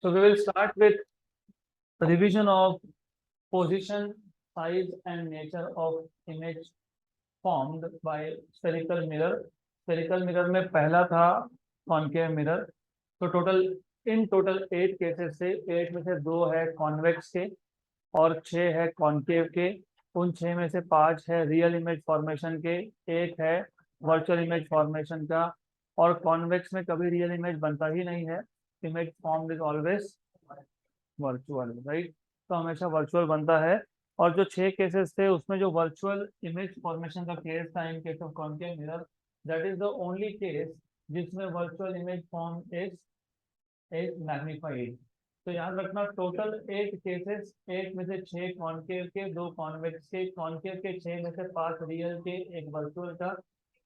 So we will start with revision of position, size and nature of image formed by spherical mirror. Spherical mirror में पहला था concave mirror. तो total 8 cases से 8 में से 2 है कॉन्वेक्स के और 6 है कॉन्केव के। उन 6 में से 5 है रियल इमेज फॉर्मेशन के, 1 है वर्चुअल इमेज फॉर्मेशन का। और कॉन्वेक्स में कभी रियल इमेज बनता ही नहीं है, image form is always virtual, right. तो हमेशा वर्चुअल बनता है। और जो 6 केसेस थे उसमें जो वर्चुअल इमेज फॉर्मेशन का केस था in case of concave mirror, that is the only case जिसमें virtual image form is magnified. तो याद रखना टोटल 8 केसेस, 8 में से 6 कॉन्केव के, 2 कॉन्वेक्स के। कॉन्केव के 6 में से 5 रियल के, 1 वर्चुअल का।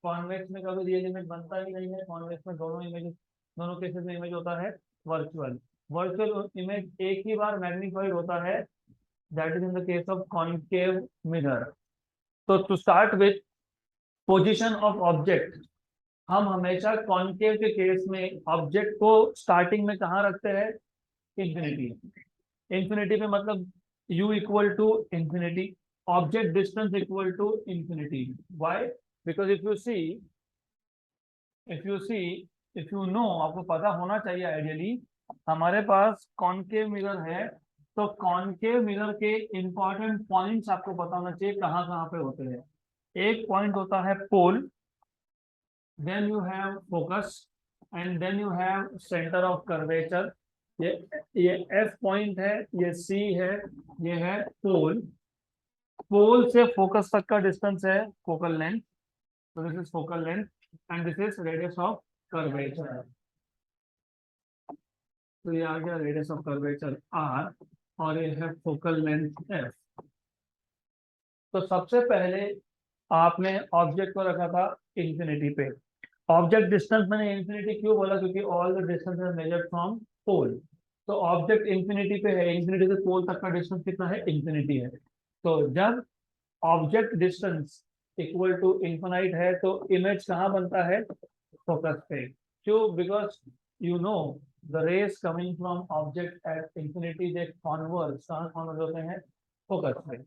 कॉन्वेक्स में कभी रियल इमेज बनता ही नहीं है, कॉन्वेक्स में दोनों केसेस में इमेज होता है वर्चुअल। वर्चुअल इमेज एक ही बार मैग्नीफाइड होता है, that is in the case of concave mirror. तो to start with position of object, हम हमेशा कॉन्केव के केस में ऑब्जेक्ट को स्टार्टिंग में कहाँ रखते हैं? इंफिनिटी। इंफिनिटी पे मतलब u equal to infinity, object distance equal to infinity. Why? Because if you know, आपको पता होना चाहिए आइडियली, हमारे पास कॉन्केव मिरर है तो कॉन्केव मिरर के इंपॉर्टेंट पॉइंट्स आपको पता होना चाहिए कहाँ कहाँ पे होते हैं। एक पॉइंट होता है pole, then you have focus and then you have centre of curvature. ये F पॉइंट है, ये C है, ये है पोल। पोल से फोकस तक का डिस्टेंस है फोकल लेंथ, तो this is focal length and this is radius of curvature. तो ये आ गया रेडियस ऑफ कर्वेचर R और ये है फोकल लेंथ F। तो सबसे पहले आपने ऑब्जेक्ट को रखा था इंफिनिटी पे। ऑब्जेक्ट डिस्टेंस मैंने इंफिनिटी क्यों बोला? क्योंकि all the distance is measured from pole. तो ऑब्जेक्ट इंफिनिटी पे है, इंफिनिटी से पोल तक का डिस्टेंस कितना है? इंफिनिटी है। तो जब object distance equal to infinite है तो इमेज कहाँ बनता है? फोकस पे। क्यों? Because you know the rays coming from object at infinity they converge, कहाँ कॉन्वर्ज होते हैं? फोकस पे।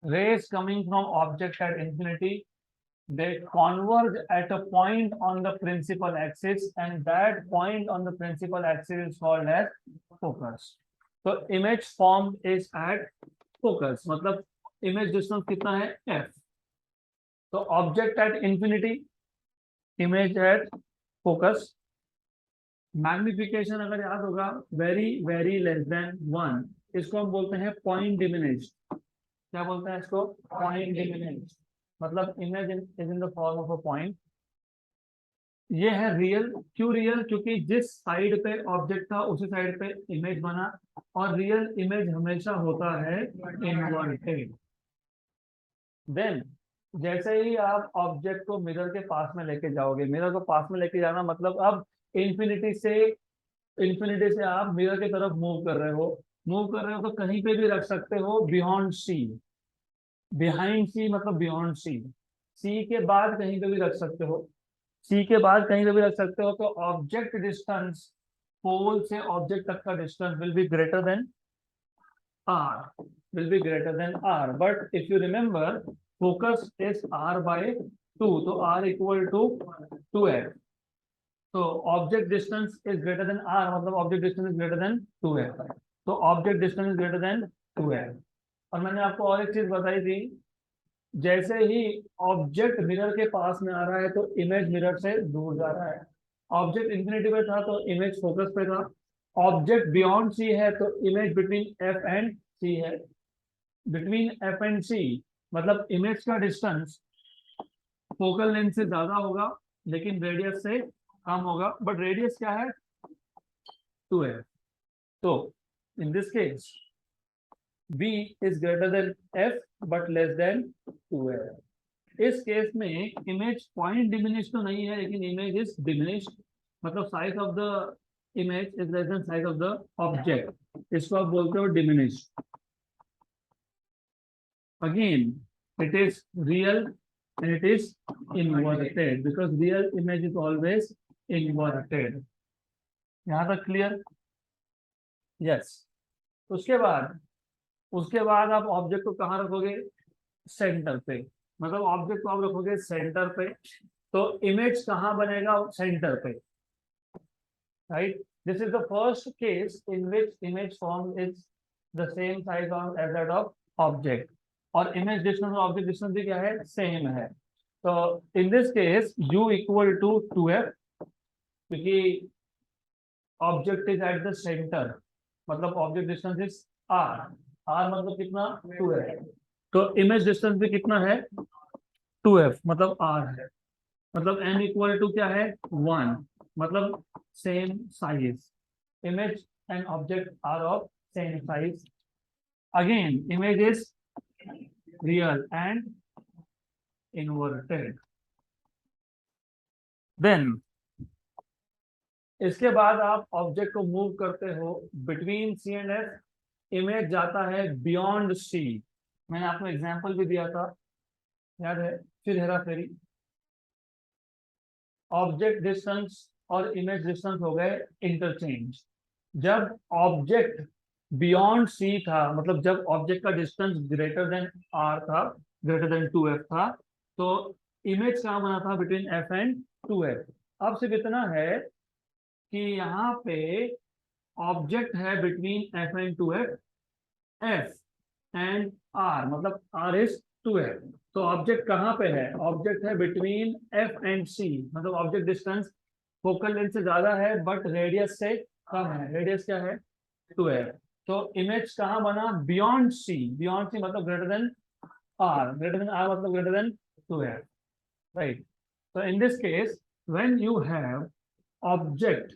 Rays coming from object at infinity, they converge at a point on the principal axis, and that point on the principal axis is called as focus. So image formed is at focus, मतलब image distance कितना है? F. तो object at infinity, image at focus, magnification अगर याद होगा very very less than 1, इसको हम बोलते हैं पॉइंट डिमिनिश्ड। क्या बोलते हैं इसको? Point diminished. मतलब image is in the form of a point. ये है रियल। क्यों रियल? क्योंकि जिस साइड पे ऑब्जेक्ट था उसी साइड पे इमेज बना, और रियल इमेज हमेशा होता है इनवर्टेड। देन जैसे ही आप ऑब्जेक्ट को मिरर के पास में लेके जाओगे, मिरर को पास में लेके जाना मतलब अब इंफिनिटी से आप मिरर की तरफ मूव कर रहे हो तो कहीं पे भी रख सकते हो बियॉन्ड सी। बिहाइंड सी मतलब बियॉन्ड सी। सी के बाद कहीं पे भी रख सकते हो, सी के बाद कहीं पे भी रख सकते हो। तो ऑब्जेक्ट डिस्टेंस, पोल से ऑब्जेक्ट तक का distance will be greater than r, but if you remember focus is r by 2, तो r इक्वल टू 2f। तो object distance is greater than r मतलब object distance is greater than 2f। तो object distance is greater than 2f। और मैंने आपको और एक चीज बताई थी, जैसे ही ऑब्जेक्ट मिरर के पास में आ रहा है तो इमेज मिरर से दूर जा रहा है। ऑब्जेक्ट इंफिनिटी पे था तो इमेज फोकस पे था। ऑब्जेक्ट बियॉन्ड सी है तो इमेज बिटवीन एफ एंड सी है। बिटवीन एफ एंड सी मतलब इमेज का डिस्टेंस फोकल लेंथ से ज्यादा होगा लेकिन रेडियस से कम होगा, बट रेडियस क्या है? 2 है। तो in this case b is greater than f but less than 2f। इस केस में इमेज पॉइंट डिमिनिश तो नहीं है लेकिन इमेज इज डिमिनिश्ड, मतलब size of the image is less than size of the object. इसको आप बोलते हो diminished. Again it is real and it is inverted because real image is always inverted। यहाँ तक क्लियर? यस। उसके बाद आप ऑब्जेक्ट को कहाँ रखोगे, सेंटर पे, मतलब ऑब्जेक्ट को आप रखोगे सेंटर पे, तो इमेज कहाँ बनेगा, सेंटर पे, right. This is the first case in which image form is the same size on as that of object, और इमेज डिस्टेंस और ऑब्जेक्ट डिस्टेंस भी क्या है, सेम है। तो in this case u equal to 2f, क्योंकि object is at the centre, मतलब object distance is r, r मतलब कितना, 2f, तो इमेज डिस्टेंस भी कितना है, 2f, मतलब r है, मतलब n इक्वल टू क्या है, 1, मतलब same size, image and object are of same size. Again image is real and inverted. Then इसके बाद आप ऑब्जेक्ट को मूव करते हो between C and F, image जाता है बियॉन्ड सी। मैंने आपको एग्जांपल भी दिया था, याद है, फिर हेरा फेरी। ऑब्जेक्ट डिस्टेंस और इमेज डिस्टेंस हो गए इंटरचेंज। जब ऑब्जेक्ट बियॉन्ड सी था, मतलब जब ऑब्जेक्ट का डिस्टेंस ग्रेटर देन आर था, ग्रेटर देन 2f था, तो इमेज कहाँ बना था, बिटवीन f एंड 2f। अब सिर्फ इतना है कि यहाँ पे ऑब्जेक्ट है between f and 2f, f and r, मतलब r इज 2f, तो ऑब्जेक्ट कहाँ पे है, ऑब्जेक्ट है बिटवीन f एंड c, मतलब ऑब्जेक्ट डिस्टेंस फोकल लेंथ से ज्यादा है बट रेडियस से कम है, रेडियस क्या है, 2f। तो इमेज कहाँ बना, बियॉन्ड सी, बियॉन्ड सी मतलब greater than r, greater than r मतलब greater than 2f, right. So in this case, when you have object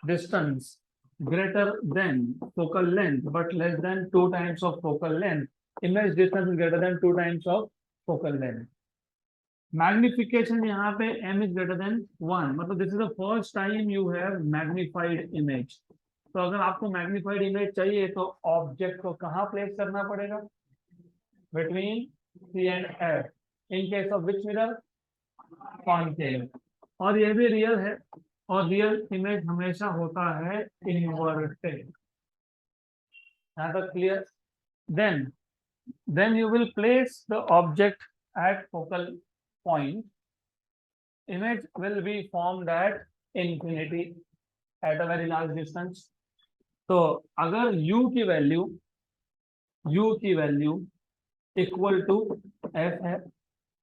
distance greater than focal length but less than 2 times of focal length, image distance is greater than 2 times of focal length. Magnification यहाँ पे m is greater than 1, मतलब this is the first time you have magnified image. तो अगर आपको magnified image चाहिए तो object को कहाँ प्लेस करना पड़ेगा, between C and F. In case of which mirror, concave. और ये भी रियल है, और रियल इमेज हमेशा होता है इन्वर्टेड। यहाँ तक clear. Then then you will place the object at focal point, image will be formed at infinity, at a very large distance. तो अगर u की वैल्यू इक्वल टू f है,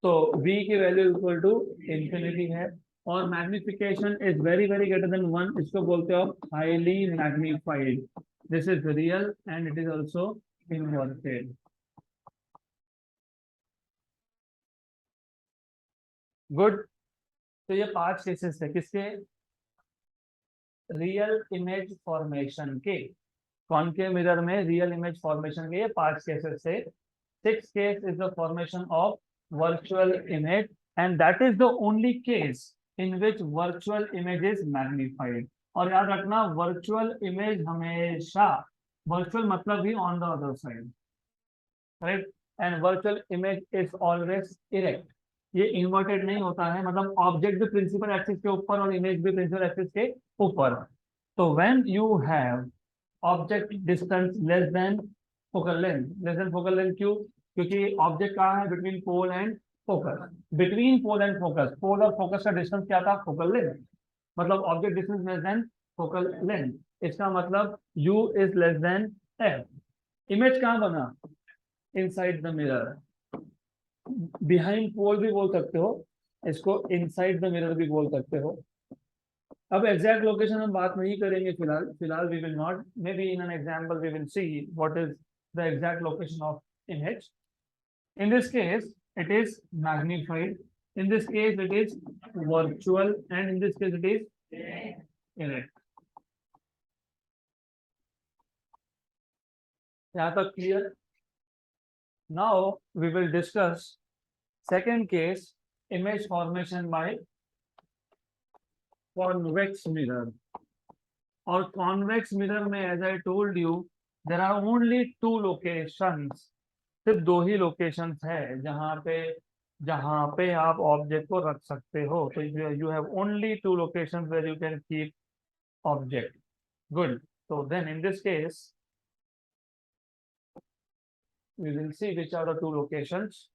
तो v की वैल्यू इक्वल टू इंफिनिटी है, और magnification is very very greater than 1, इसको बोलते हो highly magnified. This is real and it is also inverted. Good. तो ये 5 केसेस है किसके, रियल इमेज फॉर्मेशन के, कॉनकेव मिरर में रियल इमेज फॉर्मेशन के ये 5 केसेस से। 6th case is the formation of virtual image, and that is the only case in which virtual image is magnified. और याद रखना virtual image हमेशा, virtual मतलब भी on the other side, right, and virtual image is always erect, ये inverted नहीं होता है, मतलब ऑब्जेक्ट भी प्रिंसिपल एक्सिस के ऊपर और इमेज भी प्रिंसिपल एक्सिस के ऊपर। तो when you have object distance less than focal length, less than focal length क्यों, क्योंकि ऑब्जेक्ट कहाँ है, between pole and focus, between pole and focus, pole और फोकस का डिस्टेंस क्या था, फोकल लेंथ, मतलब object distance less than focal length, इसका मतलब u is less than f। Image कहाँ बना, inside the mirror, behind pole भी बोल सकते हो इसको, इनसाइड द मिरर भी बोल सकते हो। अब एग्जैक्ट लोकेशन हम बात नहीं करेंगे फिलहाल we will not, maybe in an example we will see what is the exact location of image. In this case it is magnified, in this case it is virtual, and in this case it is erect. यहाँ तक क्लियर। Now we will discuss second case, image formation by convex mirror। और convex mirror में as I told you there are only 2 locations, सिर्फ 2 ही locations है जहाँ पे आप ऑब्जेक्ट को रख सकते हो। तो you have only 2 locations where you can keep object. Good. So then in this case we will see which are the two locations.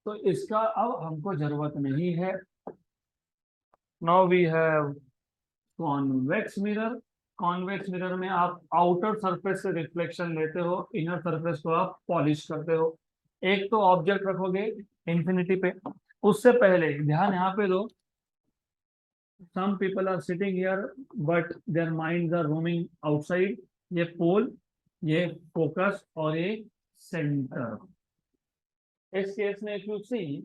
तो इसका अब हमको जरूरत नहीं है. Now we have convex mirror. Convex mirror में आप आउटर सरफेस से रिफ्लेक्शन लेते हो, इनर सरफेस को आप पॉलिश करते हो. एक तो ऑब्जेक्ट रखोगे इंफिनिटी पे. उससे पहले ध्यान यहाँ पे दो. some people are sitting here but their minds are roaming outside. ये पोल, ये फोकस और ये सेंटर. इस केस में if you see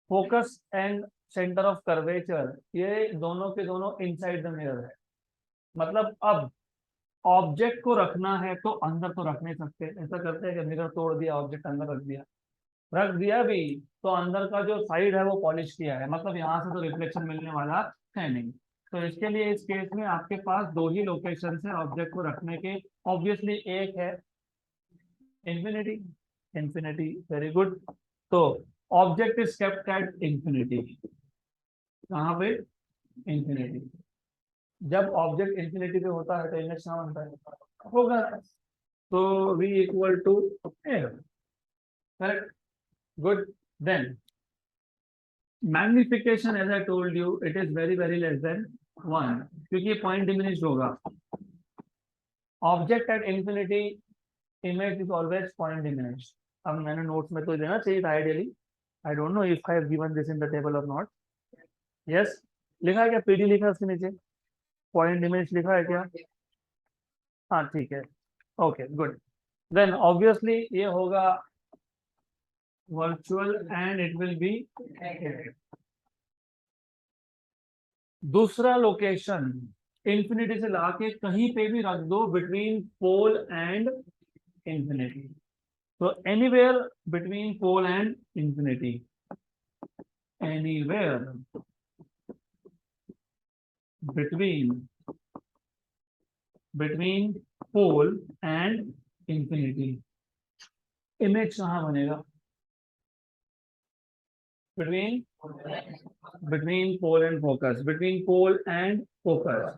focus and centre of curvature, ये दोनों के दोनों इनसाइड द मिरर है. मतलब अब ऑब्जेक्ट को रखना है तो अंदर तो रख नहीं सकते. ऐसा करते हैं कि मिरर तोड़ दिया, ऑब्जेक्ट अंदर रख दिया भी, तो अंदर का जो साइड है वो पॉलिश किया है, मतलब यहाँ से तो रिफ्लेक्शन मिलने वाला है नहीं. तो इसके लिए इस केस में आपके पास दो ही लोकेशन है ऑब्जेक्ट को रखने के. ऑब्वियसली एक है इंफिनिटी. Infinity, very good. तो object is kept at infinity. कहाँ पे? इंफिनिटी. जब ऑब्जेक्ट इंफिनिटी पे होता है तो इमेज कहाँ बनता है? होगा. तो v equal to a. Correct. Good. Then magnification, as I told you, it is very less than 1, क्योंकि point diminished होगा. Object at infinity, image is always point diminished. अब मैंने नोट्स में तो देना चाहिए था ideally. I don't know if I have given this in the table or not. Yes, लिखा है क्या? PD लिखा है उसके नीचे. Point diminished लिखा है क्या? हाँ ठीक है. Okay, good. Then obviously ये होगा virtual and it will be negative. दूसरा लोकेशन इंफिनिटी से लाके कहीं पे भी रख दो बिटवीन पोल एंड इंफिनिटी. तो anywhere between pole and infinity. Anywhere between pole and infinity. Image कहाँ बनेगा? between pole and focus. Between pole and focus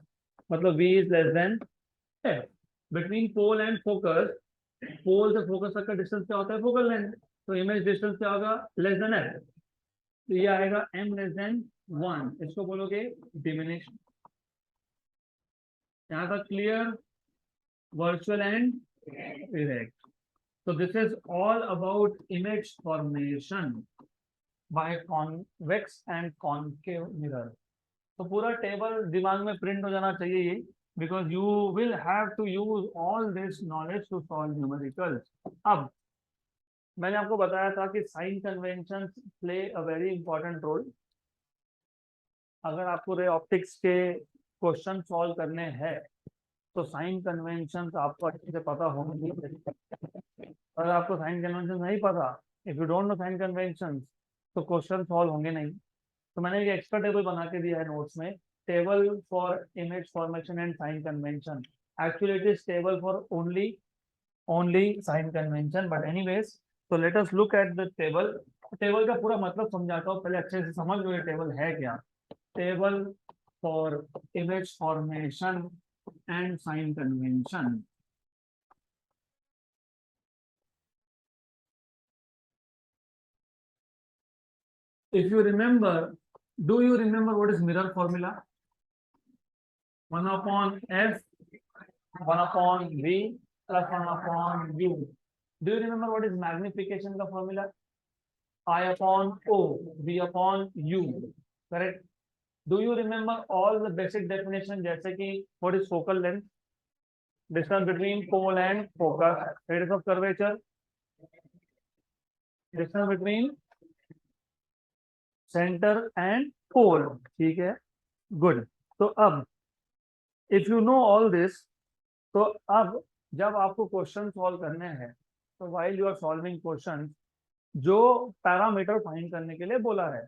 मतलब v is less than f. Between pole and focus, पोल से focus तक का distance क्या होता है? Focal length. तो इमेज डिस्टेंस क्या होगा? Less than f. तो ये आएगा m लेस देन 1. इसको बोलोगे डिमिनिश. यहाँ तक clear? Virtual and erect. So this is all about image formation by convex and concave mirror. तो पूरा टेबल दिमाग में प्रिंट हो जाना चाहिए ये, because you will have to use all this knowledge to solve numericals. अब मैंने आपको बताया था कि sign convention play a very important role. अगर आपको रे ऑप्टिक्स के क्वेश्चन सॉल्व करने हैं तो साइन कन्वेंशन आपको अच्छे से पता होंगे. अगर आपको साइन कन्वेंशन नहीं पता, if you don't know sign convention, तो क्वेश्चन सॉल्व होंगे नहीं. तो मैंने एक एक्स्ट्रा टेबल बना के दिया है नोट्स में, table for image formation and sign convention. Actually it is table for only sign convention, but anyways. तो let us look at the table. Table का पूरा मतलब समझाता हूँ, पहले अच्छे से समझ लो ये टेबल है क्या. Table for image formation and sign convention. If you remember, do you remember what is mirror formula? 1 upon f, 1 upon v plus 1 upon u. Do you remember what is magnification का formula? I upon o, v upon u. Correct? Do you remember all the basic definition, जैसे कि what is focal length, distance between pole and focus, radius of curvature, distance between centre and pole. ठीक है, good. तो अब if you know all this, तो अब जब आपको क्वेश्चन सॉल्व करने हैं तो while you are solving question, जो पैरामीटर फाइंड करने के लिए बोला है,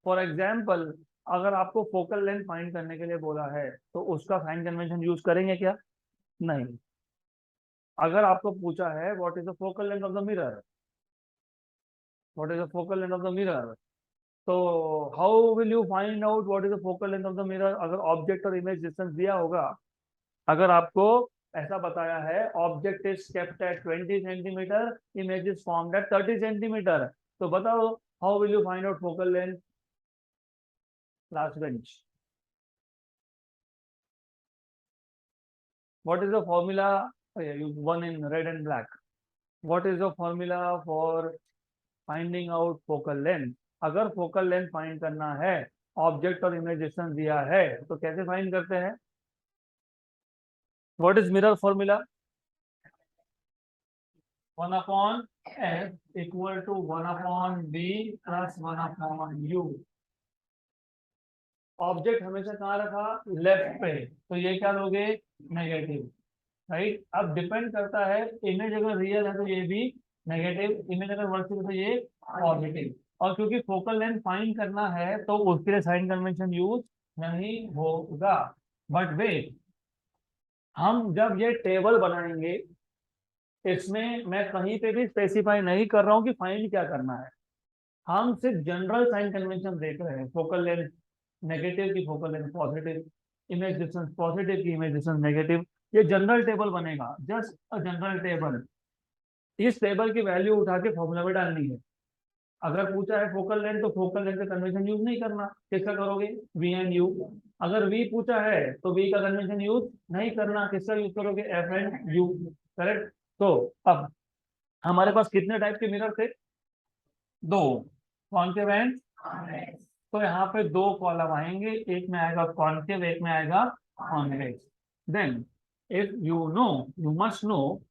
फॉर एग्जांपल अगर आपको फोकल लेंथ फाइंड करने के लिए बोला है तो उसका साइन कन्वेंशन यूज करेंगे क्या? नहीं. अगर आपको पूछा है what is the focal length of the mirror, what is the focal length of the mirror, तो how will you find out what is the focal length of the mirror? अगर object और इमेज डिस्टेंस दिया होगा, अगर आपको ऐसा बताया है object is kept at 20 centimetre, image is formed at 30 centimetre, तो बताओ how will you find out focal length? Last bench, what is the formula? Oh, yeah, you one in red and black. What is the formula for finding out focal length? अगर focal length find करना है, object और image distance दिया है, तो कैसे find करते हैं? What is mirror formula? 1/f equal to 1/b plus 1/u। Object हमेशा कहाँ रखा? लेफ्ट पे, तो ये क्या लोगे? Negative, right. अब डिपेंड करता है, इमेज अगर रियल है तो ये भी नेगेटिव, इमेज अगर वर्चुअल है तो ये पॉजिटिव। और क्योंकि फोकल लेंथ फाइंड करना है तो उसके लिए साइन कन्वेंशन यूज नहीं होगा। बट वेट, हम जब ये टेबल बनाएंगे, इसमें मैं कहीं पे भी स्पेसिफाई नहीं कर रहा हूँ कि फाइंड क्या करना है, हम सिर्फ जनरल साइन कन्वेंशन देख रहे हैं। फोकल लेंथ नेगेटिव की focal length positive, image distance positive की इमेज डिस्टेंस नेगेटिव, ये जनरल टेबल बनेगा, जस्ट अ जनरल टेबल। इस टेबल की वैल्यू उठा के फॉर्मूला में डालनी है। अगर पूछा है फोकल लेंथ, तो फोकल लेंथ का कन्वेंशन यूज नहीं करना, किसका करोगे? V and u. अगर वी पूछा है तो वी का कन्वेंशन यूज नहीं करना, किसका यूज करोगे? F and you, correct. तो अब हमारे पास कितने टाइप के मिरर थे? दो, कॉन्केव एंड, तो यहाँ पे दो कॉलम आएंगे, एक में आएगा कॉन्केव, एक में आएगा convex. Then if you know, you must know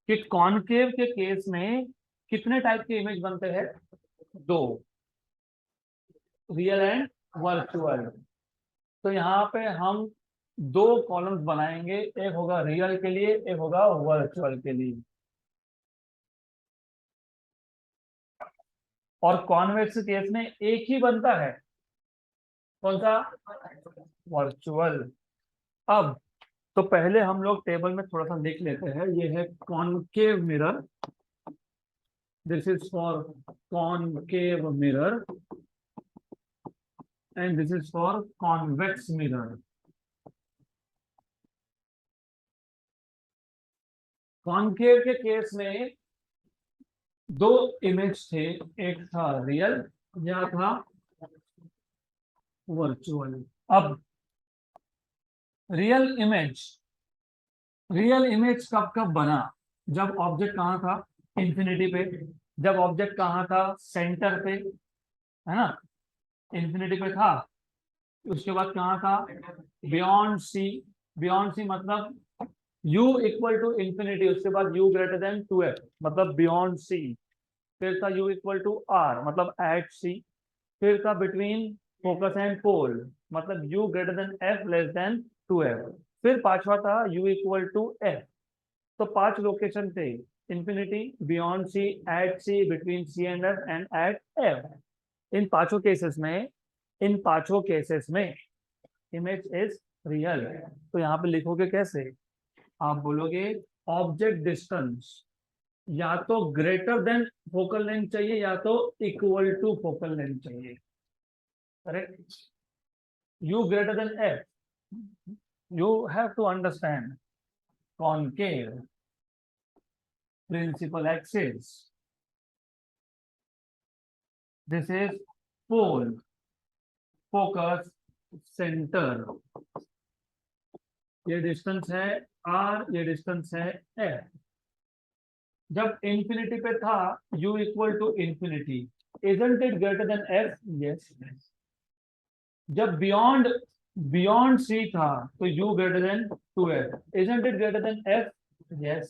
कि कॉन्केव के केस में कितने टाइप के इमेज बनते हैं? दो, रियल एंड वर्चुअल। तो यहाँ पे हम दो कॉलम्स बनाएंगे, एक होगा रियल के लिए, एक होगा वर्चुअल के लिए। और कॉन्वेक्स केस में एक ही बनता है, कौन सा? वर्चुअल। अब तो पहले हम लोग टेबल में थोड़ा सा लिख लेते हैं। ये है concave mirror, this is for concave mirror, and this is for convex mirror. Concave के केस में दो इमेज थे, एक था रियल या था वर्चुअल। अब रियल इमेज, रियल इमेज कब कब बना? जब ऑब्जेक्ट कहाँ था? इंफिनिटी पे। जब ऑब्जेक्ट कहाँ था? सेंटर पे, है ना, इंफिनिटी पे था। उसके बाद कहाँ था? बियॉन्ड सी। बियॉन्ड सी मतलब u इक्वल टू इंफिनिटी, उसके बाद u ग्रेटर देन 2f मतलब बियॉन्ड सी। फिर था u इक्वल टू r मतलब एट सी। फिर था बिटवीन फोकस एंड पोल मतलब u greater than f less than 2f। फिर पांचवा था u इक्वल टू f। तो पांच लोकेशन थे, infinity, beyond C, at C, between C and F and at F. इन पांचों केसेस में इमेज इज रियल। तो यहाँ पे लिखोगे कैसे? आप बोलोगे ऑब्जेक्ट डिस्टेंस या तो ग्रेटर देन फोकल लेंथ चाहिए या तो इक्वल टू फोकल लेंथ चाहिए, correct. u greater than f, you have to understand concave, principal axis, this is pole, focus, center, ये डिस्टेंस है r, ये डिस्टेंस है f। जब इंफिनिटी पे था u equal to infinity, isn't it greater than f? yes। जब beyond c था तो u greater than 2f, isn't it greater than f? yes।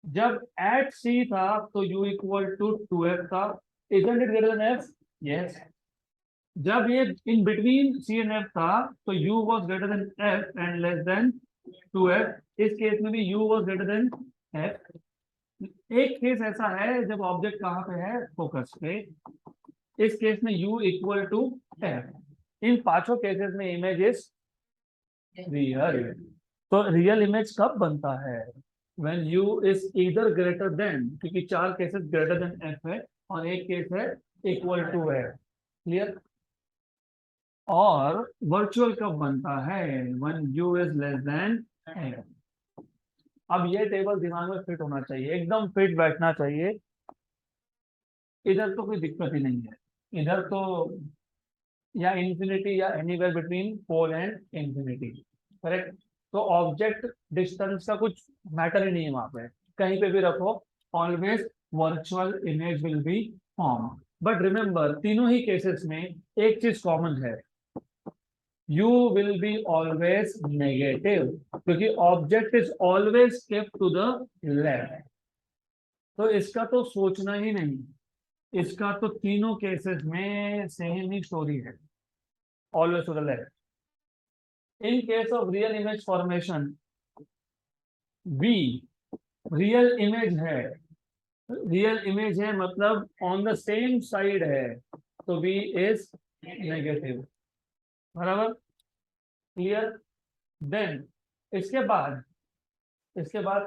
जब एट c था तो u इक्वल टू 2f था, isn't it greater than f? yes। जब ये in between c and f था तो u was greater than f and less than 2f, इस case में भी u was greater than f। एक केस ऐसा है जब ऑब्जेक्ट कहाँ पे है? फोकस पे, इस केस में u इक्वल टू f। इन पांचों केसेस में इमेज इज रियल। तो रियल इमेज कब बनता है? when u is either greater than, क्योंकि चार केसेस ग्रेटर देन f है और एक केस है इक्वल टू है, क्लियर। और वर्चुअल कब बनता है, when u is less than n। अब ये टेबल दिमाग में फिट होना चाहिए, एकदम फिट बैठना चाहिए। इधर तो कोई दिक्कत ही नहीं है, इधर तो या इंफिनिटी या anywhere between pole and infinity, correct. तो ऑब्जेक्ट डिस्टेंस का कुछ मैटर ही नहीं है वहां पे, कहीं पे भी रखो, always virtual image will B form. But remember तीनों ही केसेस में एक चीज कॉमन है, u will be always negative, क्योंकि object is always kept to the left. तो इसका तो सोचना ही नहीं, इसका तो तीनों केसेस में सेम ही स्टोरी है, always to the left. In case of real image formation, v real image है, रियल इमेज है मतलब ऑन द सेम साइड है, तो v इज नेगेटिव, बराबर, क्लियर। देन इसके बाद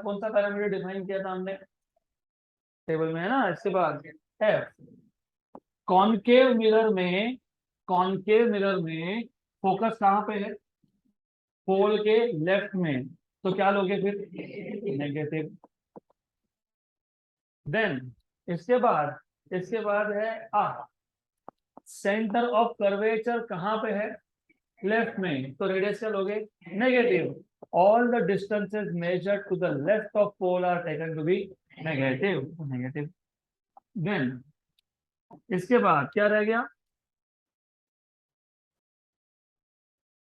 कौन सा पैरामीटर डिफाइन किया था हमने, टेबल में है ना, इसके बाद f। कॉनकेव मिरर में फोकस कहाँ पे है, पोल के लेफ्ट में, तो क्या लोगे फिर, नेगेटिव। देन इसके बाद है सेंटर ऑफ कर्वेचर कहाँ पे है, लेफ्ट में, तो रेडियस क्या लोगे, negative. All the distances measured to the left of pole are taken to be negative. Then इसके बाद क्या रह गया,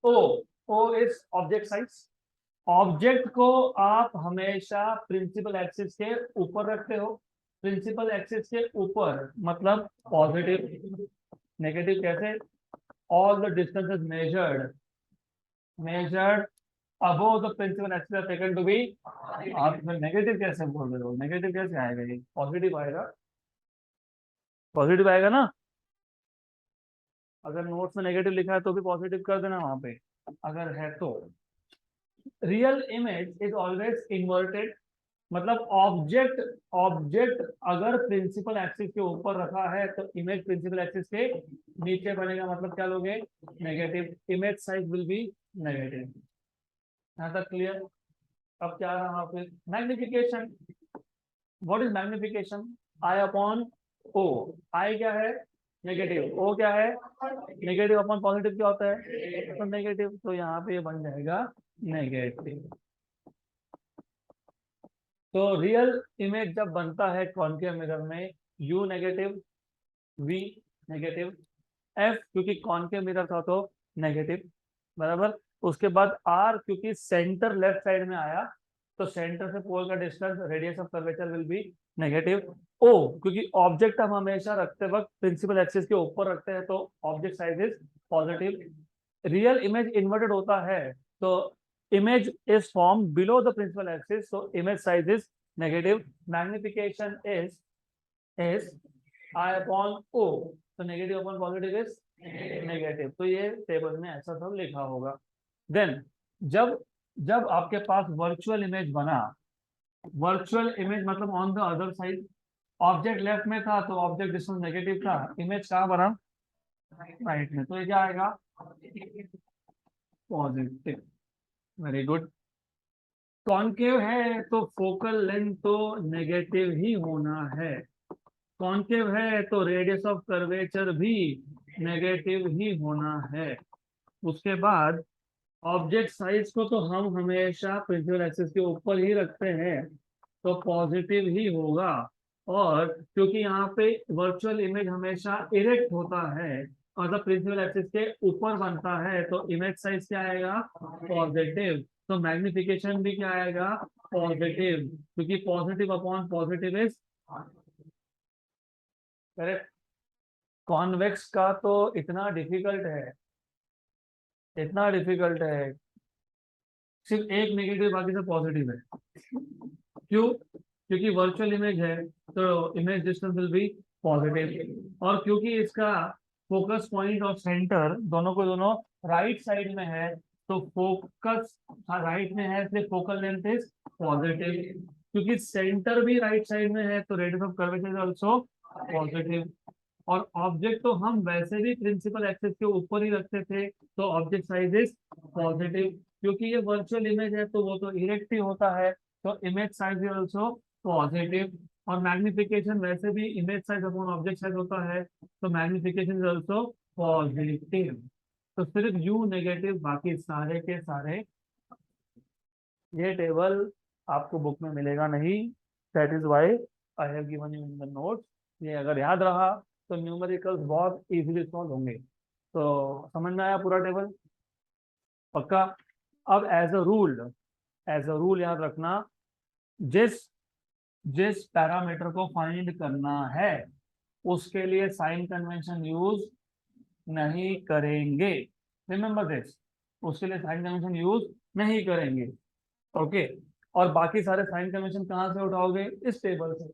O is object size. Object को आप हमेशा प्रिंसिपल एक्सिस के ऊपर रखते हो, प्रिंसिपल एक्सिस के ऊपर मतलब पॉजिटिव, नेगेटिव कैसे, all the distances measured above the principal axis are taken to be. आप नेगेटिव कैसे बोल रहे हो, नेगेटिव कैसे आएगा, ये पॉजिटिव आएगा ना। अगर नोट्स में नेगेटिव लिखा है तो भी पॉजिटिव कर देना वहां पे, अगर है तो। Real image is always inverted, मतलब ऑब्जेक्ट अगर प्रिंसिपल एक्सिस के ऊपर रखा है तो इमेज प्रिंसिपल एक्सिस के नीचे बनेगा, मतलब क्या लोगे, negative. Image size will be negative. यहाँ तक क्लियर। अब क्या रहा फिर, magnification. What is magnification, I upon O. I क्या है, नेगेटिव, ओ क्या है, नेगेटिव अपॉन पॉजिटिव क्या होता है, तो नेगेटिव, तो यहाँ पे ये बन जाएगा नेगेटिव। तो रियल इमेज जब बनता है कॉनकेव मिरर में, u negative, v negative, f क्योंकि कॉनकेव मिरर था तो नेगेटिव, बराबर। उसके बाद r क्योंकि सेंटर लेफ्ट साइड में आया, तो सेंटर से पोल का distance radius of curvature will be negative. o क्योंकि ऑब्जेक्ट हम हमेशा रखते वक्त प्रिंसिपल एक्सिस के ऊपर रखते हैं, तो object size is positive. Real image inverted होता है तो image is formed below the principal axis, so image size is negative. Magnification is I upon O, so negative upon positive is negative। तो ये टेबल में ऐसा सब लिखा होगा। देन जब आपके पास वर्चुअल इमेज बना, वर्चुअल इमेज मतलब on the other side, object left में था तो ऑब्जेक्ट डिस्टेंस नेगेटिव था, इमेज कहाँ बना, राइट में, तो ये क्या आएगा, पॉजिटिव। Very good. कॉनकेव है तो फोकल लेंथ तो नेगेटिव ही होना है, कॉनकेव है तो रेडियस ऑफ कर्वेचर भी नेगेटिव ही होना है। उसके बाद ऑब्जेक्ट साइज को तो हम हमेशा प्रिंसिपल एक्सिस के ऊपर ही रखते हैं, तो पॉजिटिव ही होगा। और क्योंकि यहाँ पे वर्चुअल इमेज हमेशा इरेक्ट होता है, मतलब प्रिंसिपल एक्सिस के ऊपर बनता है, तो इमेज साइज क्या आएगा, पॉजिटिव। तो मैग्निफिकेशन भी क्या आएगा, पॉजिटिव, क्योंकि positive upon positive is correct. Convex का तो इतना डिफिकल्ट है, सिर्फ एक नेगेटिव बाकी सब पॉजिटिव है। क्यों, क्योंकि वर्चुअल इमेज है तो image distance will be positive, और क्योंकि इसका फोकस पॉइंट और सेंटर दोनों को दोनों राइट साइड में है, तो फोकस राइट में है इसलिए फोकल लेंथ इज पॉजिटिव। क्योंकि सेंटर भी राइट साइड में है तो radius of curvature is also positive. और ऑब्जेक्ट तो हम वैसे भी प्रिंसिपल एक्सिस के ऊपर ही रखते थे, तो ऑब्जेक्ट साइज इज पॉजिटिव। क्योंकि ये वर्चुअल इमेज है तो वो तो इरेक्ट ही होता है, तो image size is also positive. और मैग्निफिकेशन वैसे भी image size upon object size होता है, तो मैग्निफिकेशन इज ऑल्सो पॉजिटिव। तो सिर्फ यू नेगेटिव, बाकी सारे के सारे। ये टेबल आपको बुक में मिलेगा नहीं, that is why I have given you in the notes. ये अगर याद रहा तो न्यूमेरिकल्स बहुत इजीली सॉल्व होंगे। तो समझ में आया पूरा टेबल? पक्का? अब एज अ रूल याद रखना, जिस जिस पैरामीटर को फाइंड करना है उसके लिए साइन कन्वेंशन यूज नहीं करेंगे। रिमेंबर दिस, उसके लिए साइन कन्वेंशन यूज नहीं करेंगे। ओके। और बाकी सारे साइन कन्वेंशन कहाँ से उठाओगे? इस टेबल से।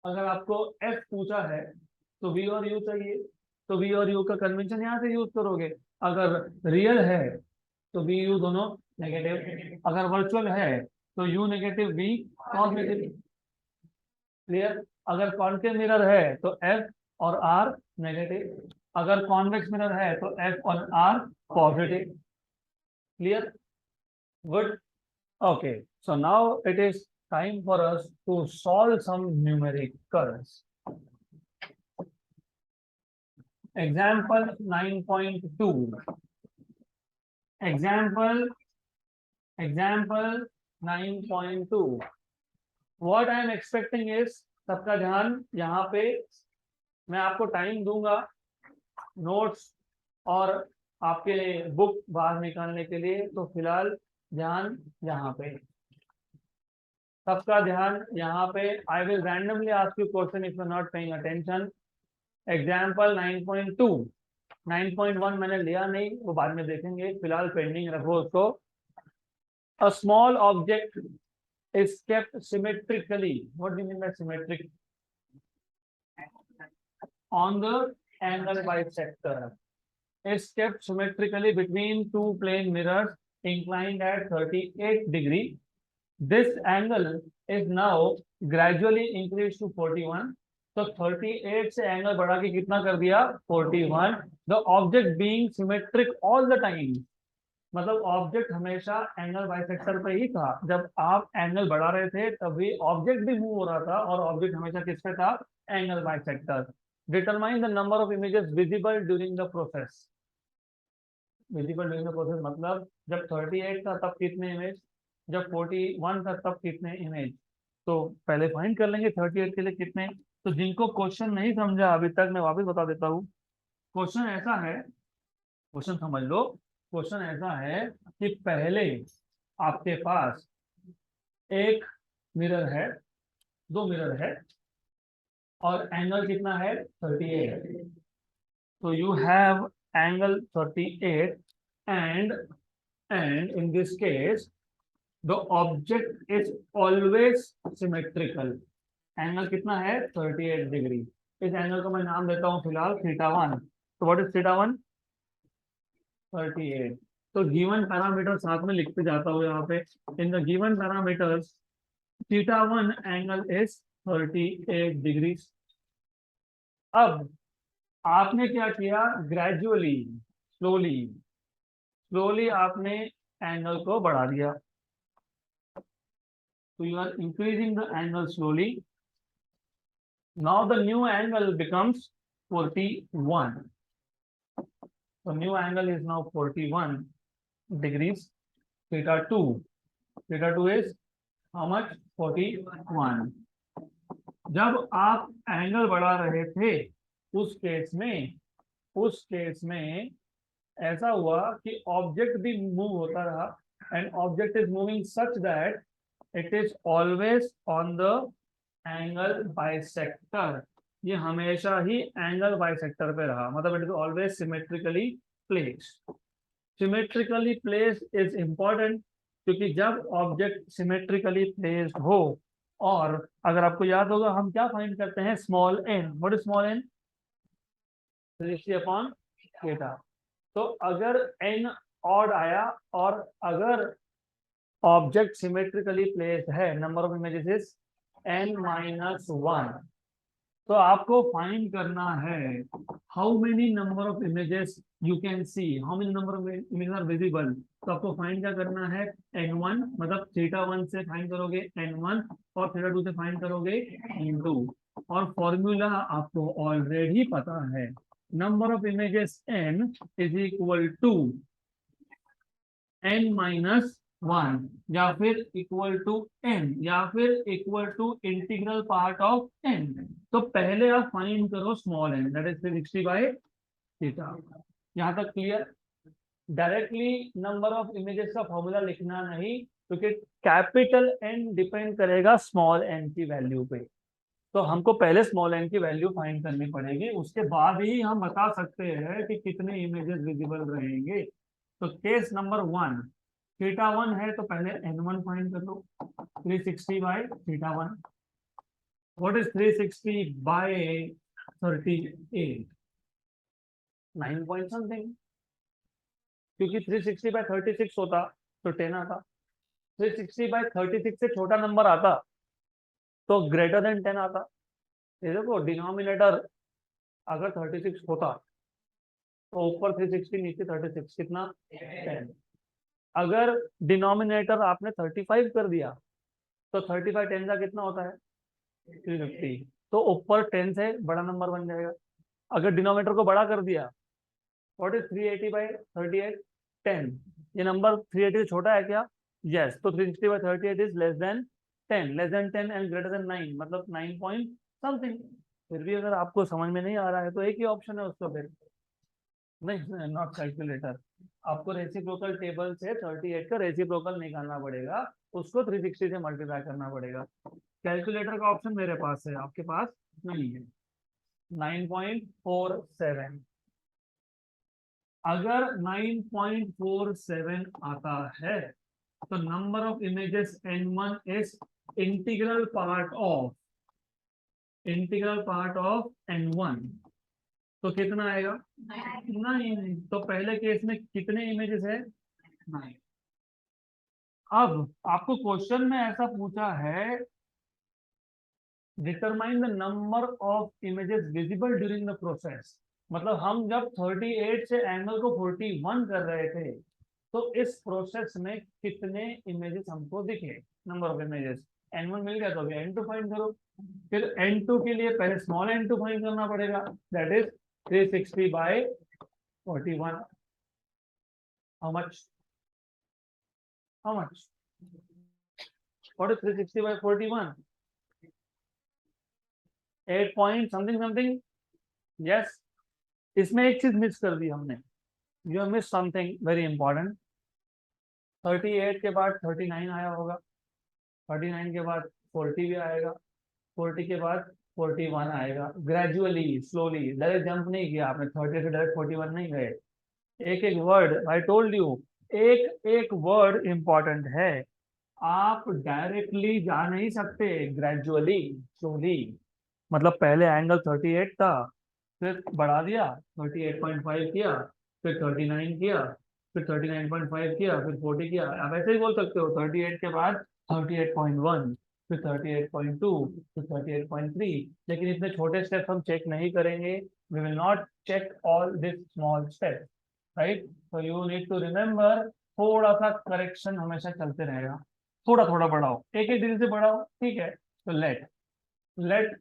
अगर आपको एफ पूछा है तो वी और यू चाहिए, तो वी और यू का कन्वेंशन यहाँ से यूज करोगे। अगर रियल है तो वी यू दोनों नेगेटिव, अगर वर्चुअल है तो u negative v positive. Clear? अगर कॉन्केव मिरर है तो एफ और आर नेगेटिव, अगर कॉन्वेक्स मिरर है तो एफ और r positive. Clear? Good. Okay, so now it is time for us to solve some numericals. Example 9.2. Example 9.2. What I am expecting is, सबका ध्यान यहाँ पे, मैं आपको टाइम दूंगा नोट्स और आपके बुक बाहर निकालने के लिए, तो फिलहाल ध्यान यहाँ पे, सबका ध्यान यहाँ पे। I will randomly ask you question if you not paying attention. Example 9.2। 9.1 मैंने लिया नहीं, वो बाद में देखेंगे, फिलहाल पेंडिंग रखो उसको। A small object is kept symmetrically. What do you mean by symmetric? On the angle bisector. Is kept symmetrically between two plane mirrors inclined at 38 degree. This angle is now gradually increased to 41. तो 38 से angle बढ़ा के कितना कर दिया? 41. The object being symmetric all the time. मतलब object हमेशा angle bisector पे ही था। जब आप एंगल बढ़ा रहे थे तभी ऑब्जेक्ट भी मूव हो रहा था, और ऑब्जेक्ट हमेशा किस पे था? Angle bisector. Determine the number of images visible during the process. Visible during the process मतलब जब 38 था तब कितने इमेज, जब 41 था तब कितने इमेज। तो पहले फाइंड कर लेंगे 38 के लिए कितने। तो जिनको क्वेश्चन नहीं समझा अभी तक, मैं वापस बता देता हूँ। क्वेश्चन ऐसा है, क्वेश्चन समझ लो। क्वेश्चन ऐसा है कि पहले आपके पास एक मिरर है, दो मिरर है, और एंगल कितना है? 38। तो you have angle 38, and in this case the object is always symmetrical. Angle कितना है? 38 डिग्री। इस एंगल को मैं नाम देता हूं फिलहाल θ1। तो व्हाट इज θ1? 38। तो गिवन पैरामीटर साथ में लिखते जाता हूँ यहाँ पे। In the given parameters θ1 angle is 38 degree. अब आपने क्या किया? ग्रेजुअली, स्लोली स्लोली आपने एंगल को बढ़ा दिया। तो you are increasing the angle slowly. Now the new angle becomes 41। So new angle is now 41 degrees. θ2. θ2 is how much? 41. जब आप एंगल बढ़ा रहे थे उस केस में ऐसा हुआ कि ऑब्जेक्ट भी मूव होता रहा, and object is moving such that it is always on the angle bisector. ये हमेशा ही एंगल बाइसेक्टर पे रहा, मतलब it is always symmetrically placed. Symmetrically placed is important, क्योंकि जब ऑब्जेक्ट सिमेट्रिकली प्लेस्ड हो, और अगर आपको याद होगा हम क्या फाइंड करते हैं? Small n. What is small n? Ratio upon theta. तो अगर एन ऑड आया और अगर ऑब्जेक्ट सिमेट्रिकली प्लेस्ड है, number of images is n-1। तो आपको फाइंड करना है how many number of images you can see, how many number of images are visible. तो आपको फाइंड क्या करना है, n1 मतलब थीटा 1 से फाइंड करोगे n1 और थीटा 2 से फाइंड करोगे n2। और फॉर्मूला आपको ऑलरेडी पता है, number of images n is equal to n minus 1 या फिर इक्वल टू n या फिर equal to integral part of n। तो पहले आप फाइंड करो small n, that is 360 by theta. यहाँ तक clear. Directly number of images का फॉर्मूला लिखना नहीं, क्योंकि कैपिटल N डिपेंड करेगा स्मॉल n की वैल्यू पे। तो हमको पहले स्मॉल n की वैल्यू फाइंड करनी पड़ेगी, उसके बाद ही हम बता सकते हैं कि कितने इमेजेस विजिबल रहेंगे। तो केस नंबर 1, थीटा 1 है तो पहले n1 फाइंड कर लो, 360 by theta 1। What is 360 by 38? 9 point something, क्योंकि 360 बाय 36 होता तो 10 आता। 360 बाय 36 से छोटा नंबर आता तो ग्रेटर देन 10 आता। ये देखो डिनोमिनेटर अगर 36 होता तो ऊपर 360 नीचे 36, कितना 10। अगर डिनोमिनेटर आपने 35 कर दिया तो 35 10 का कितना होता है 350, तो ऊपर 10 से बड़ा नंबर बन जाएगा। अगर डिनोमिनेटर को बड़ा कर दिया, व्हाट इज 380 बाई 38, 10। ये नंबर 380 से छोटा है क्या? यस। तो 360 by 38 is less then 10, less than 10 and greater than 9, मतलब 9 पॉइंट समथिंग। फिर भी अगर आपको समझ में नहीं आ रहा है तो एक ही ऑप्शन है उसका, फिर नहीं, नॉट कैलकुलेटर। आपको रेसिप्रोकल टेबल से 38 का रेसिप्रोकल निकालना पड़ेगा, उसको 360 से मल्टीप्लाई करना पड़ेगा। कैलकुलेटर का ऑप्शन मेरे पास है, आपके पास नहीं है। 9.47, अगर 9.47 आता है तो number of images n1 is integral part of n1, तो कितना आएगा 9। तो पहले केस में कितने इमेजेस है 9। अब आपको क्वेश्चन में ऐसा पूछा है, determine the number of images visible during the process. मतलब हम जब 38 से एंगल को 41 कर रहे थे तो इस प्रोसेस में कितने इमेजेस हमको दिखे, नंबर ऑफ इमेजेस। n1 मिल गया तो अभी n2 फाइंड करो। फिर n2 के लिए पहले स्मॉल n2 फाइंड करना पड़ेगा, that is 360 by 41। How much, how much, what is 360 by 41? 8 point something something. Yes. इसमें एक चीज मिस कर दी हमने, you miss something very important. 38 के बाद 39 आया होगा, 39 के बाद 40 भी आएगा, 40 के बाद 41 आएगा। ग्रेजुअली स्लोली, डायरेक्ट जंप नहीं किया आपने, 30 से डायरेक्ट 41 नहीं गए। एक एक वर्ड, आई टोल्ड यू, एक एक वर्ड इंपॉर्टेंट है। आप डायरेक्टली जा नहीं सकते, ग्रेजुअली स्लोली। मतलब पहले एंगल 38 था, फिर बढ़ा दिया 38.5 किया, फिर 39 किया, फिर 39.5 किया, फिर 40 किया। आप ऐसे ही बोल सकते हो, 38 के बाद 38.1, फिर 38.2, फिर 38.3। लेकिन इतने छोटे स्टेप्स हम चेक नहीं करेंगे, we will not check all this small step, right. तो यू नीड टू रिमेम्बर, थोड़ा सा करेक्शन हमेशा चलते रहेगा। थोड़ा थोड़ा बढ़ाओ, एक एक डिग्री से बढ़ाओ, ठीक है। तो let let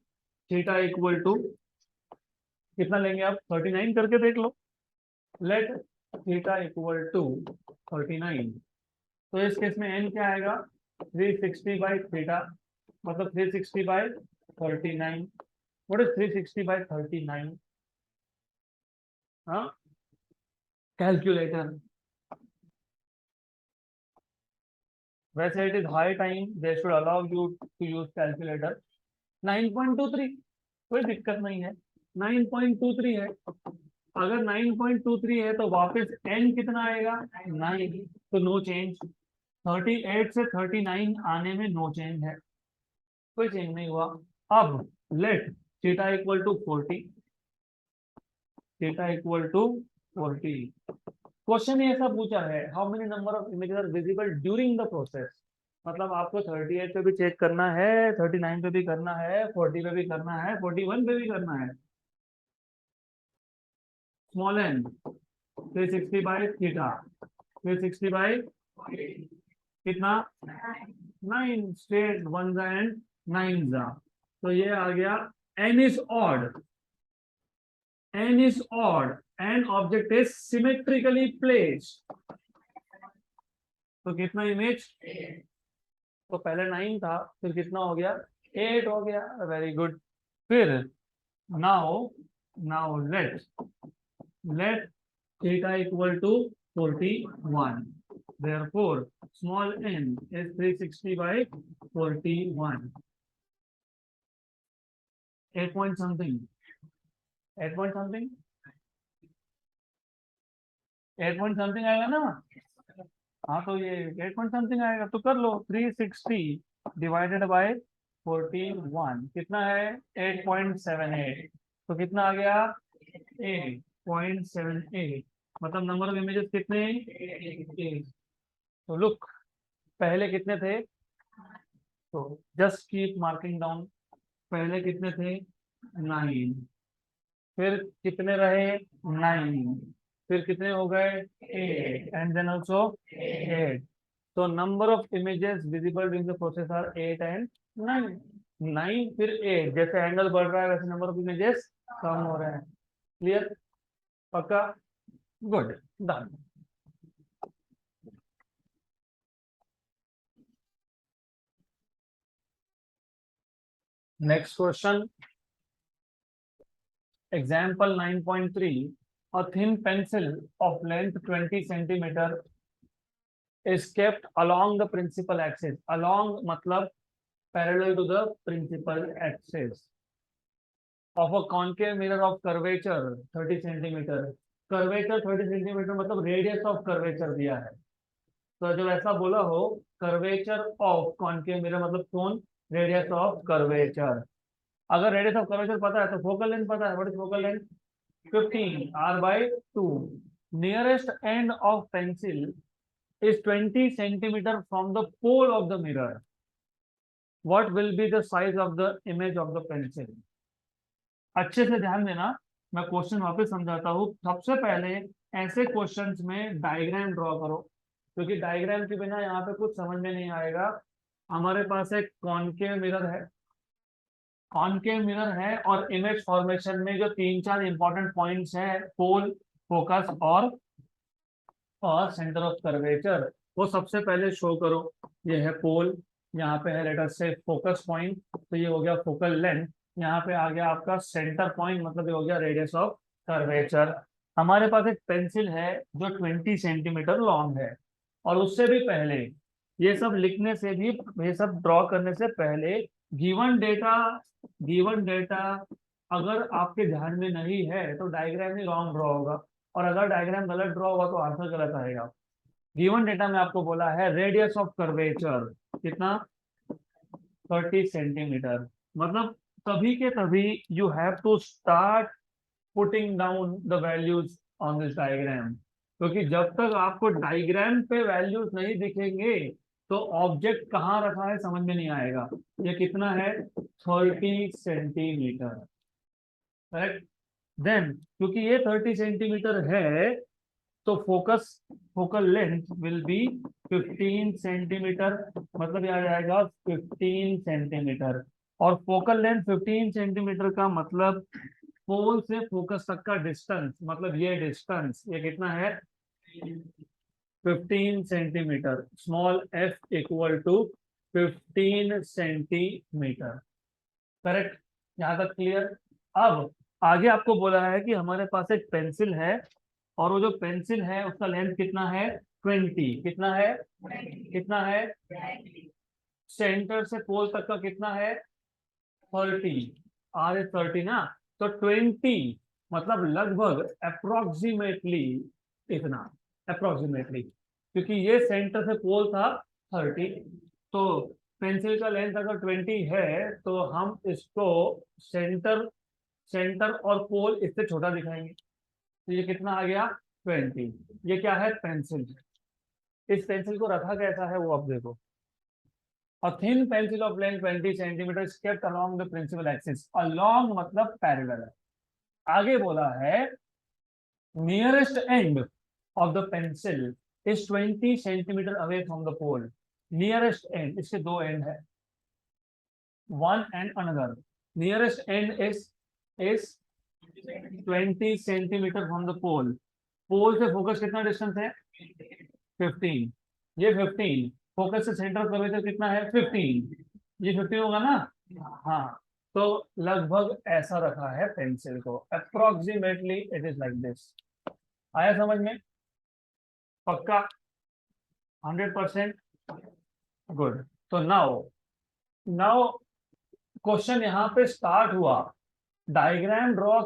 theta equal to कितना लेंगे आप, 39 करके देख लो। Let theta equal to 39। तो इस केस में n क्या आएगा, 360 बाई थीटा, मतलब 360 बाई 39। What is 360 by 39? हाँ, कैलकुलेटर। वैसे it is high time, they should allow you to use calculator. 9.23, कोई दिक्कत नहीं है, 9.23 है। अगर 9.23 है तो वापस n कितना आएगा 9, तो नो चेंज। 38 से 39 आने में नो चेंज है, कोई चेंज नहीं हुआ। अब let theta equal to 40, theta equal to 40। Question ऐसा पूछा है, how many number of images are visible during the process. मतलब आपको 38 पे भी चेक करना है, 39 पे भी करना है, 40 पे भी करना है, 41 पे भी करना है। Small n 360 by theta, 360 by कितना, 9 स्ट्रेट वन एंड 9 जा, तो ये आ गया n is odd, n is odd, an object is symmetrically placed, तो कितना इमेज, तो पहले 9 था, फिर कितना हो गया, 8 हो गया, वेरी गुड। फिर now, now let theta equal to 41, therefore small n is 360 by 41, 8 point something, 8 point something, 8 point something आएगा ना। हाँ तो ये 8 point something आएगा, तो कर लो 360 डिवाइडेड बाय 41 कितना है, 8.78, तो कितना आ गया, 8.78, मतलब नंबर ऑफ इमेजेस कितने, 8। तो लुक, पहले कितने थे, तो जस्ट कीप मार्किंग डाउन, पहले कितने थे, 9, फिर कितने रहे, 9, फिर कितने हो गए, 8 एंड देन ऑल्सो 8, तो number of images visible during the process are 8 and 9, 9 फिर 8, जैसे एंगल बढ़ रहा है वैसे नंबर ऑफ इमेजेस कम हो रहे हैं। क्लियर, पक्का, good, done. Next question, example 9.3, a thin pencil of length 20 centimeter is kept along the principal axis, along मतलब parallel to the principal axis of a concave mirror of curvature 30 centimeter, curvature 30 centimeter मतलब radius of curvature दिया है, तो जब ऐसा बोला हो curvature of concave mirror मतलब कौन, radius of curvature, अगर रेडियस ऑफ कर्वेचर पता है तो फोकल लेंथ पता है, what is focal length, 15 r by 2, nearest end of pencil is 20 centimeter from the pole of the mirror, what will be the size of the image of the pencil। अच्छे से ध्यान देना, मैं question वापस समझाता हूँ। सबसे पहले ऐसे क्वेश्चंस में डायग्राम ड्रॉ करो, क्योंकि डायग्राम के बिना यहाँ पे कुछ समझ में नहीं आएगा। हमारे पास एक कॉनकेव मिरर है, कॉनकेव मिरर है, और इमेज फॉर्मेशन में जो 3-4 इंपॉर्टेंट पॉइंट्स हैं, पोल, फोकस और सेंटर ऑफ कर्वेचर, वो सबसे पहले शो करो। ये है पोल, यहाँ पे है लेट अस से फोकस पॉइंट, तो ये हो गया फोकल लेंथ, यहाँ पे आ गया आपका सेंटर पॉइंट, मतलब ये हो गया रेडियस ऑफ कर्वेचर। हमारे पास एक पेंसिल है जो 20 सेंटीमीटर लॉन्ग है, और उससे भी पहले ये सब लिखने से भी, ये सब ड्रॉ करने से पहले गिवन डेटा, गिवन डेटा अगर आपके ध्यान में नहीं है तो डायग्राम ही रॉन्ग ड्रॉ होगा, और अगर डायग्राम गलत ड्रॉ होगा तो आंसर गलत आएगा। गिवन डेटा में आपको बोला है रेडियस ऑफ कर्वेचर कितना, 30 सेंटीमीटर, मतलब तभी के तभी you have to start putting down the values on this diagram, क्योंकि जब तक आपको डायग्राम पे वैल्यूज नहीं दिखेंगे तो ऑब्जेक्ट कहाँ रखा है समझ में नहीं आएगा। ये कितना है, 30 सेंटीमीटर, करेक्ट। देन क्योंकि ये 30 सेंटीमीटर है तो focus, focal length will be 15 centimetre, मतलब ये आ जाएगा 15 सेंटीमीटर, और फोकल लेंथ 15 सेंटीमीटर का मतलब पोल से फोकस तक का डिस्टेंस, मतलब ये डिस्टेंस ये कितना है, 15 centimetre, small f equal to 15 centimetre, correct. यहाँ तक क्लियर। अब आगे आपको बोला है कि हमारे पास एक पेंसिल है, और वो जो पेंसिल है उसका लेंथ कितना है, 20, कितना है, कितना है, सेंटर से पोल तक का कितना है, 30, आर इज 30 ना, तो 20 मतलब लगभग अप्रोक्सीमेटली इतना, अप्रोक्सीमेटली, क्योंकि ये सेंटर से पोल था 30, तो पेंसिल का लेंथ अगर 20 है तो हम इसको सेंटर, सेंटर और पोल इससे छोटा दिखाएंगे, तो ये कितना आ गया, 20। ये क्या है, पेंसिल। इस पेंसिल को रखा कैसा है वो अब देखो, A thin pencil of length 20 centimeter is kept along the principal axis. Along मतलब parallel है. आगे बोला है nearest end of the pencil is 20 centimeter away from the pole. Nearest end, इसके दो end है, one and another. Nearest end is 20 centimeter from the pole. पोल से focus कितना डिस्टेंस है 15. ये 15. फोकस से सेंटर कर्वेचर कितना है 15. ये 15 होगा ना. हाँ, तो लगभग ऐसा रखा है पेंसिल को. Approximately it is like this. आया समझ में? पक्का 100%? गुड. तो नाउ क्वेश्चन यहाँ पे स्टार्ट हुआ. डायग्राम ड्रॉ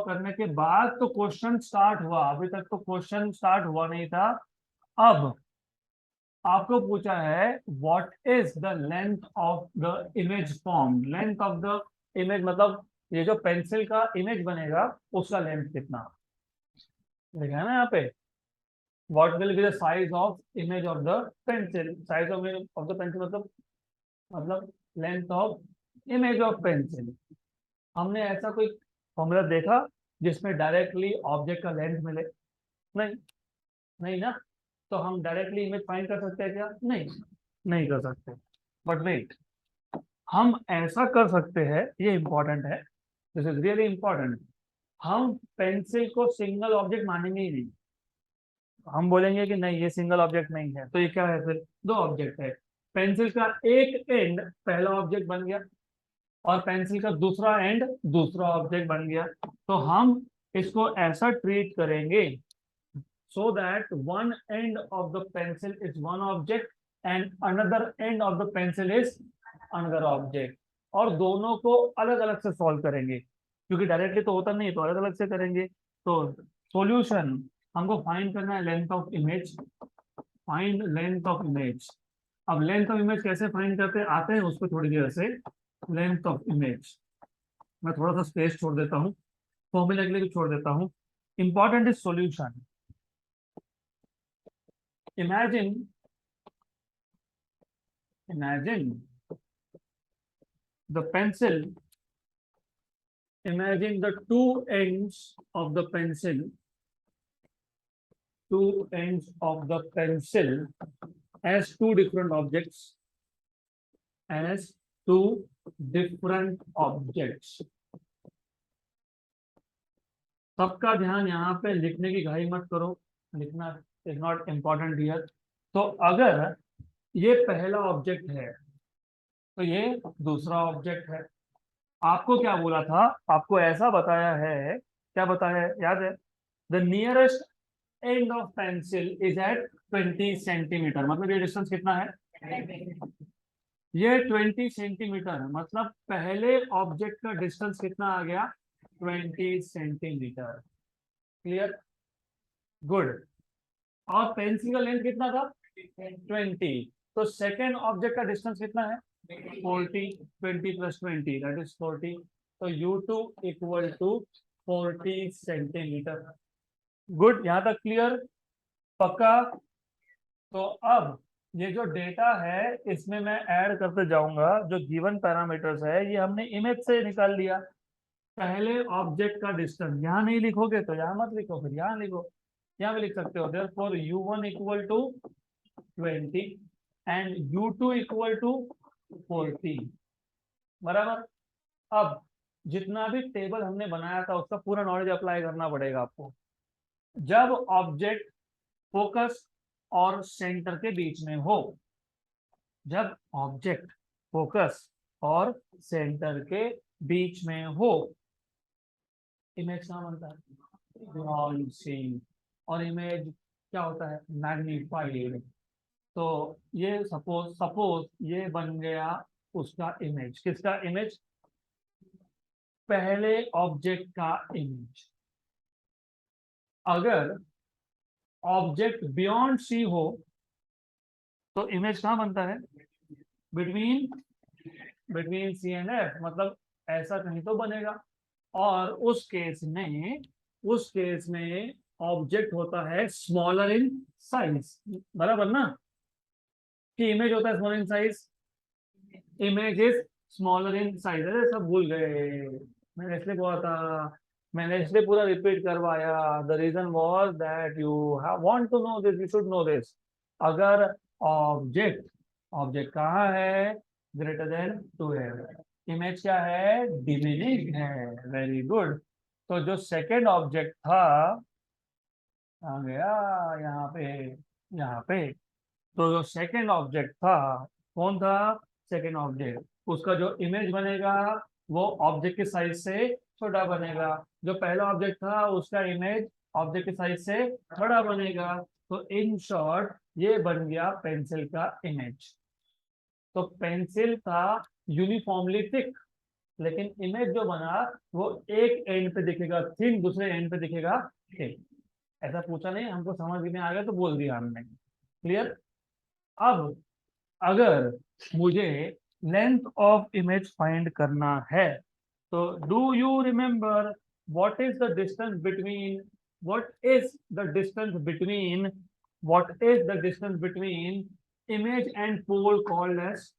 करने के बाद तो क्वेश्चन स्टार्ट हुआ. अभी तक तो क्वेश्चन स्टार्ट हुआ नहीं था. अब आपको पूछा है what is the length of the image form. Length of the image मतलब ये जो पेंसिल का इमेज बनेगा उसका लेंथ कितना लिखा है ना यहाँ पे. What will be the size of image of the pencil. Size of the pencil मतलब length of image of pencil. हमने ऐसा कोई फॉर्मूला देखा जिसमें डायरेक्टली ऑब्जेक्ट का लेंथ मिले? नहीं ना. तो हम डायरेक्टली इमेज फाइंड कर सकते हैं क्या? नहीं कर सकते. बट वेट, हम ऐसा कर सकते हैं. ये इंपॉर्टेंट है. This is really important. हम पेंसिल को सिंगल ऑब्जेक्ट मानेंगे ही नहीं. हम बोलेंगे कि नहीं ये सिंगल ऑब्जेक्ट नहीं है. तो ये क्या है फिर? दो ऑब्जेक्ट है. पेंसिल का एक एंड पहला ऑब्जेक्ट बन गया और पेंसिल का दूसरा एंड दूसरा ऑब्जेक्ट बन गया. तो हम इसको ऐसा ट्रीट करेंगे so that one end of the pencil is one object and another end of the pencil is another object. और दोनों को अलग अलग से सॉल्व करेंगे क्योंकि डायरेक्टली तो होता नहीं है, तो अलग अलग से करेंगे. तो सॉल्यूशन हमको फाइंड करना है length of image. Find length of image. अब लेंथ ऑफ इमेज कैसे फाइंड करते आते हैं उसको थोड़ी देर से. लेंथ ऑफ इमेज मैं थोड़ा सा स्पेस छोड़ देता हूँ, फॉर्मूला के लिए छोड़ देता हूँ. Important is solution. Imagine the pencil. Imagine the two ends of the pencil. Two ends of the pencil as two different objects. As two different objects. सबका ध्यान यहाँ पे लिखने की घाई मत करो. लिखना इज नॉट इम्पॉर्टेंट हियर. तो अगर ये पहला ऑब्जेक्ट है तो ये दूसरा ऑब्जेक्ट है. आपको क्या बोला था? आपको ऐसा बताया है. क्या बताया है याद है? The nearest end of pencil is at 20 centimetre. मतलब ये डिस्टेंस कितना है? ये 20 सेंटीमीटर. मतलब पहले ऑब्जेक्ट का डिस्टेंस कितना आ गया? 20 सेंटीमीटर. क्लियर? गुड. और पेंसिल का लेंथ कितना था? 20. तो सेकेंड ऑब्जेक्ट का डिस्टेंस कितना है? 40. 20 + 20 दैट इज 40. तो U2 equal to 40 centimetre. Good. यहाँ तक क्लियर? पक्का? तो अब ये जो डेटा है इसमें मैं ऐड करते जाऊंगा. जो गिवन पैरामीटर्स है ये हमने इमेज से निकाल लिया. पहले ऑब्जेक्ट का डिस्टेंस यहाँ नहीं लिखोगे तो यहाँ मत लिखो, फिर यहाँ लिखो. यहाँ भी लिख सकते हो. therefore U1 equal to 20 and U2 equal to 40. बराबर. अब जितना भी टेबल हमने बनाया था उसका पूरा नॉलेज अप्लाई करना पड़ेगा आपको. जब ऑब्जेक्ट फोकस और सेंटर के बीच में हो. जब ऑब्जेक्ट फोकस और सेंटर के बीच में हो इमेज कहाँ बनता है? और इमेज क्या होता है? मैग्नीफाइड. तो ये सपोज ये बन गया उसका इमेज. किसका इमेज? पहले ऑब्जेक्ट का इमेज. अगर ऑब्जेक्ट बियॉन्ड सी हो तो इमेज कहाँ बनता है? Between C and F. मतलब ऐसा कहीं तो बनेगा. और उस केस में ऑब्जेक्ट होता है स्मॉलर इन साइज. बराबर ना. कि इमेज होता है small in size, image is smaller in size. अरे सब भूल गए, मैंने इसलिए बोला था, मैंने इसलिए पूरा रिपीट करवाया। The reason was that you want to know this, you should know this. अगर ऑब्जेक्ट, ऑब्जेक्ट कहाँ है, ग्रेटर देन 2 है, इमेज क्या है, डिमिनिश है। Very good. तो जो सेकेंड ऑब्जेक्ट था, आ गया यहाँ पे, यहाँ पे। तो जो सेकेंड ऑब्जेक्ट था, कौन था सेकेंड ऑब्जेक्ट, उसका जो इमेज बनेगा वो ऑब्जेक्ट के साइज से छोटा बनेगा। जो पहला ऑब्जेक्ट था उसका इमेज ऑब्जेक्ट के साइज से बड़ा बनेगा। तो इन शॉर्ट ये बन गया पेंसिल का इमेज। तो पेंसिल था यूनिफॉर्मली थिक, लेकिन इमेज जो बना वो एक एंड पे दिखेगा थिन, दूसरे एंड पे दिखेगा थिक। ऐसा पूछा नहीं, हमको समझ में आ गया तो बोल दिया हमने। क्लियर। अब अगर मुझे लेंथ ऑफ इमेज फाइंड करना है, तो do you remember what is the distance between, what is the distance between, what is the distance between image and pole called as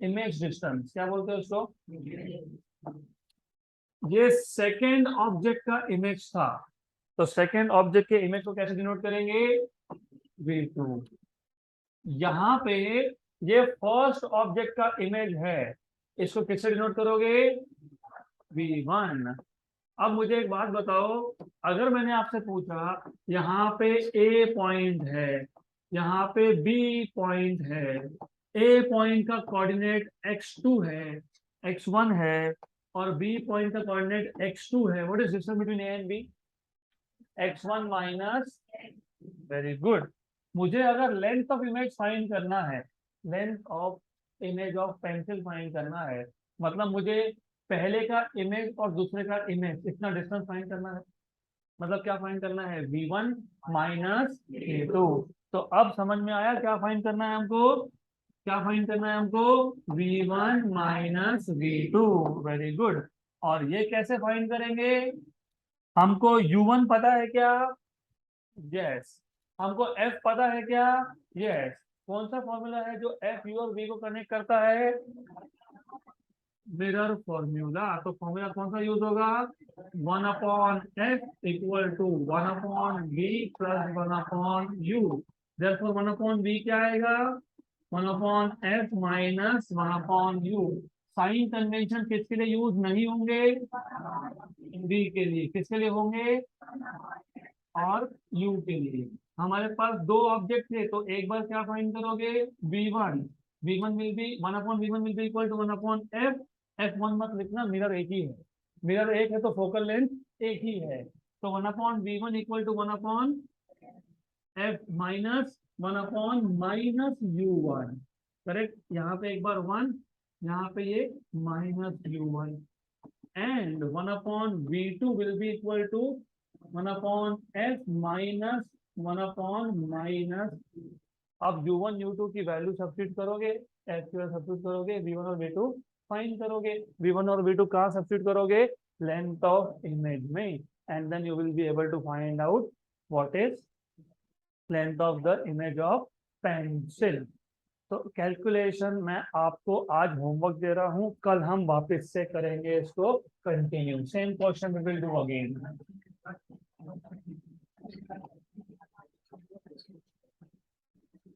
image distance. क्या बोलते हैं उसको, ये सेकेंड ऑब्जेक्ट का image था। तो सेकेंड ऑब्जेक्ट के इमेज को कैसे डिनोट करेंगे, V2। यहाँ पे ये फर्स्ट ऑब्जेक्ट का इमेज है, इसको किससे डिनोट करोगे, V1। अब मुझे एक बात बताओ, अगर मैंने आपसे पूछा यहाँ पे A पॉइंट है, यहाँ पे B पॉइंट है, A पॉइंट का कोऑर्डिनेट x2 है, x1 है, और B पॉइंट का कोऑर्डिनेट x2 है, what is distance between A and B, x1 minus, very good. मुझे अगर लेंथ ऑफ इमेज फाइंड करना है, length of image of pencil find करना है, मतलब मुझे पहले का इमेज और दूसरे का इमेज इतना डिस्टेंस फाइंड करना है। मतलब क्या फाइंड करना है, V1 माइनस V2। तो अब समझ में आया क्या फाइंड करना है हमको, क्या फाइंड करना है हमको, V1 minus V2। Very good. और ये कैसे फाइंड करेंगे, हमको U1 पता है क्या, यस। हमको F पता है क्या, यस। कौन सा फॉर्मूला है जो F U और V को कनेक्ट करता है, मिरर फॉर्मूला। तो फॉर्मूला कौन सा यूज होगा, 1/f equal to 1/v plus 1/u। Therefore 1/v क्या आएगा, 1/f minus 1/u। Sign convention किसके लिए यूज नहीं होंगे, v के लिए, किसके लिए होंगे, और u के लिए। हमारे पास दो ऑब्जेक्ट थे, तो एक बार क्या फाइंड करोगे, v1, v1 will be 1/v1 will be equal to 1/f। f1 मत लिखना, मिरर एक ही है, मिरर एक है तो फोकल लेंथ एक ही है। तो 1/v1 equal to 1/f minus 1/-u1। Correct, यहाँ पे एक बार 1, यहाँ पे ये -u1, and 1/v2 will be equal to 1/f minus 1/। अब u1 u2 की वैल्यू सब्स्टिट्यूट करोगे, f की वैल्यू सब्स्टिट्यूट करोगे, v1 और v2 फाइंड करोगे। v1 और v2 कहाँ सब्स्टिट्यूट करोगे, लेंथ ऑफ इमेज में, and then you will be able to find out what is length of the image of pencil. तो कैलकुलेशन मैं आपको आज होमवर्क दे रहा हूं, कल हम वापस से करेंगे इसको continue, same question we will do again.